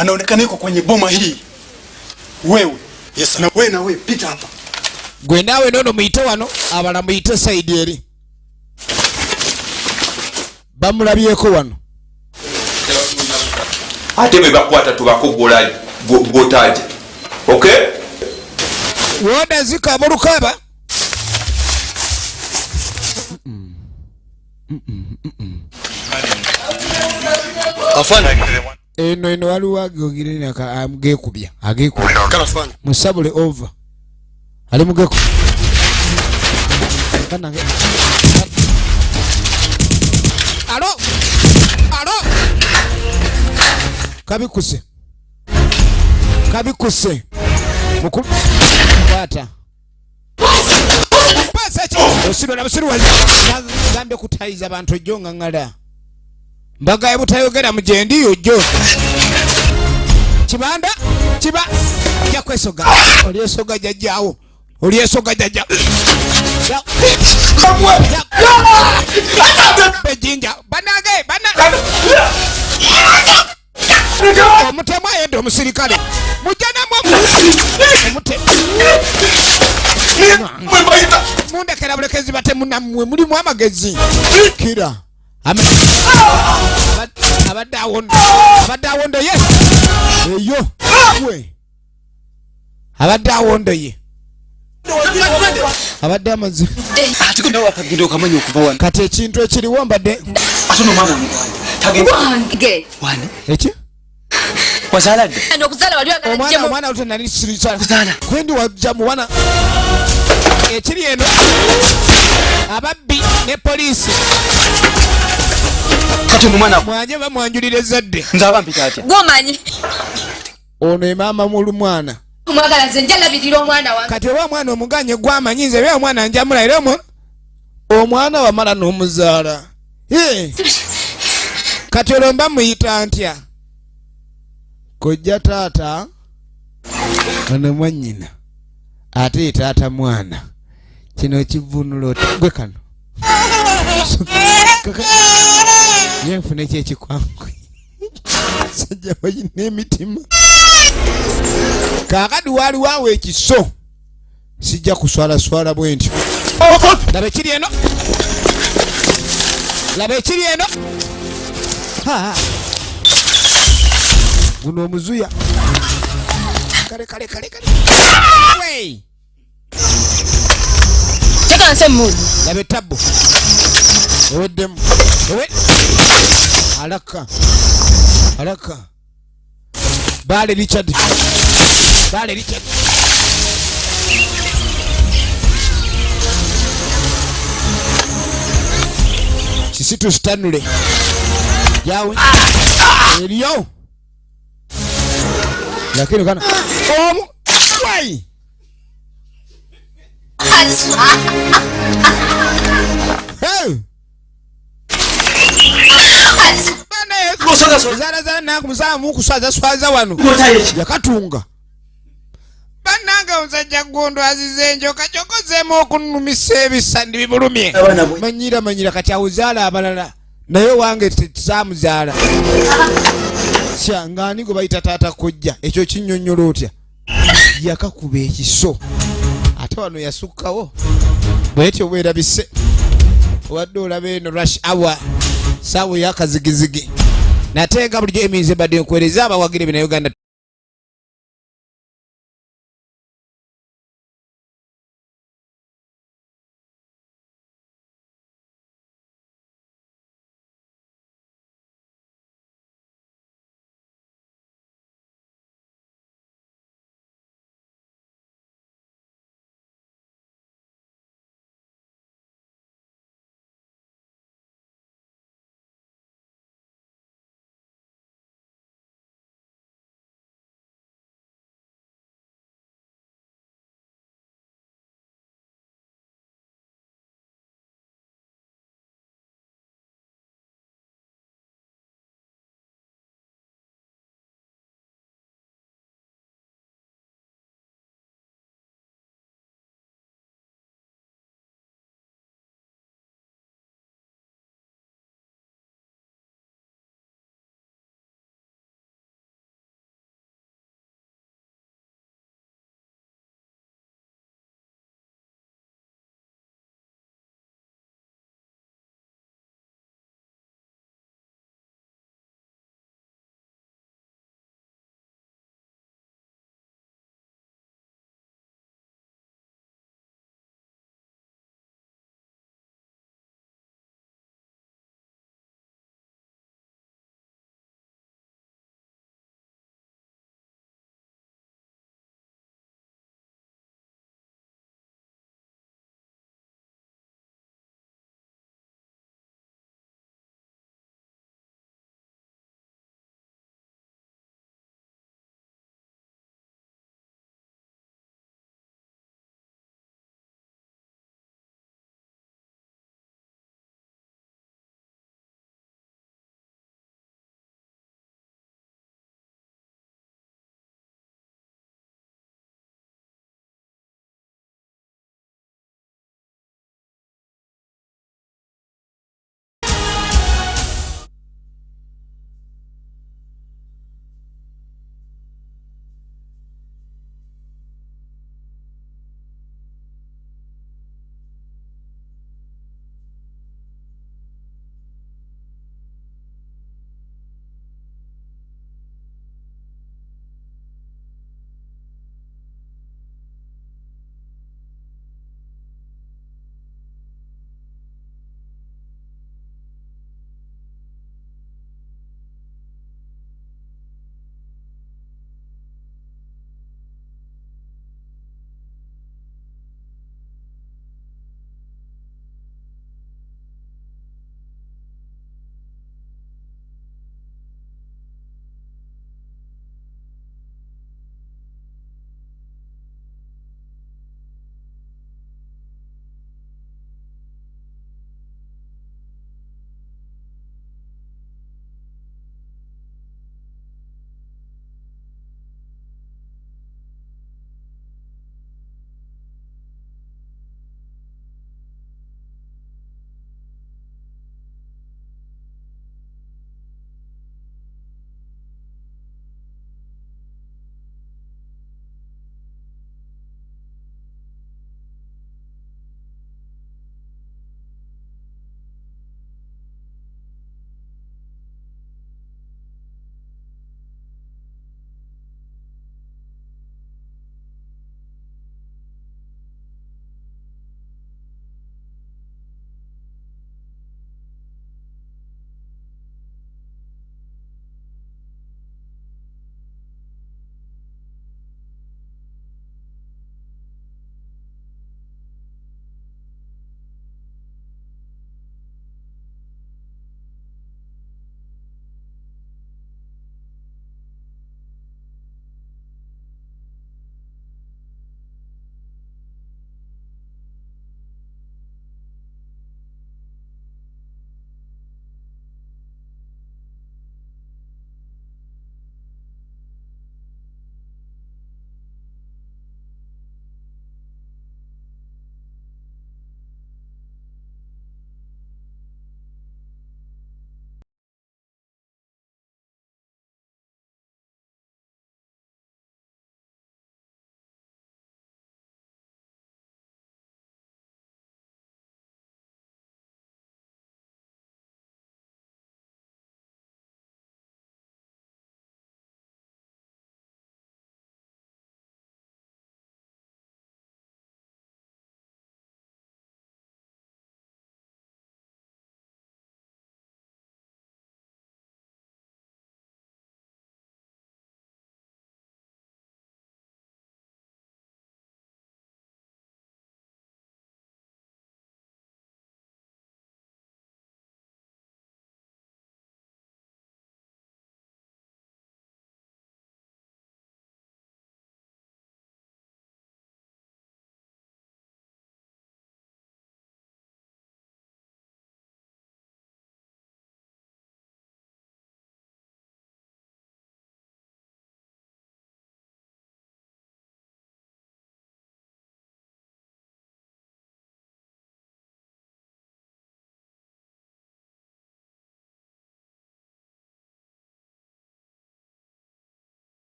anaonekana yuko kwenye boma hii. Wewe, yes, na wewe pita hapa. Gwe nawe nono muite wano, abala muite side eri. Bamulabyeko wano. Ate bwe bakwata tubakogola gotaje. Okay? Woda zika mulukaba. Afana. Eno waliwo agogirene agekubya. Agekubya. Musabule over. Ali mugeko. Kanange. Alo. Alo. Kabikuse. Kabikuse. Mukuru. Kwata. Pasa chi. Osiro na musiru wazi. Gambe kutaiza abantu jonga ngala. Mbaga ebutayogera mujendi yojo. Chibanda. Chiba. Yakwesoga. Olyesoga jajjawo. Olyesoga jajja. Kamwe. Bejinja. Banage. Omutema yende omusirikale. Mujana mwamu. Omutema. Mundekera bulekezi batemu namwe muri mu amagezi. Kira. Abadawondo ye. Eyo. We. Abadawondo ye. Abadamazi. Atikunda wakagindo kamanyi okuva wano. Kati ekintu ekiriwo mbadde. Atono mama tagenda. Wange. Wani? Eki? Wazalade. Ano kuzala wali wagala Omwana luto nali sirisa. Kuzala. Kwendi wajamu wana. Ekiri eno. Ababbi ne poliisi. Kati omwana mwanye bamwanjulira zadde. nzaba mpita atya. Gomanyi. Ono mama mulu mwana. Omwagala nze njalabirira omwana wange. Kati oba mwana omuganye gwamanyi nze bya omwana njamula era omwana wamala n'omuzaala. Kati olomba muyita ntya? Kojja taata ono mwannyina ate taata mwana kino kivunula gwe kano yenfune kyekikwankwe sajja bayina emitima kakati waliwo awo ekiso sijja kuswalaswala bwe ntyo. Laba ekiri eno, laba ekiri eno. Guno omuzuya. Kale. Wey. Teka nse mmuzi. Laba etabbo. Oweddemu. Alaka. Bale Richard. Kisitu stanule. Yawe. Eliyo. Lakini kana. Wai. Hey. Zara na kumuzaa muku swaza wano. Yakatunga. Bananga uzajja gondo azizenjo kachokozemo okunumisa ebisandi bibulumye. Manyira kati awuzala abalala. Naye wange tsamuzaala. Ngani go bayita tata kujja ekyo kinnyonnyola otya yakakuba ekiso ate wano yasukkawo bwetyo bwerabise wadde olaba eno rush hour saawa yakazigizigi natenga bulijjo eminze badde nkwereza abawagire bina Uganda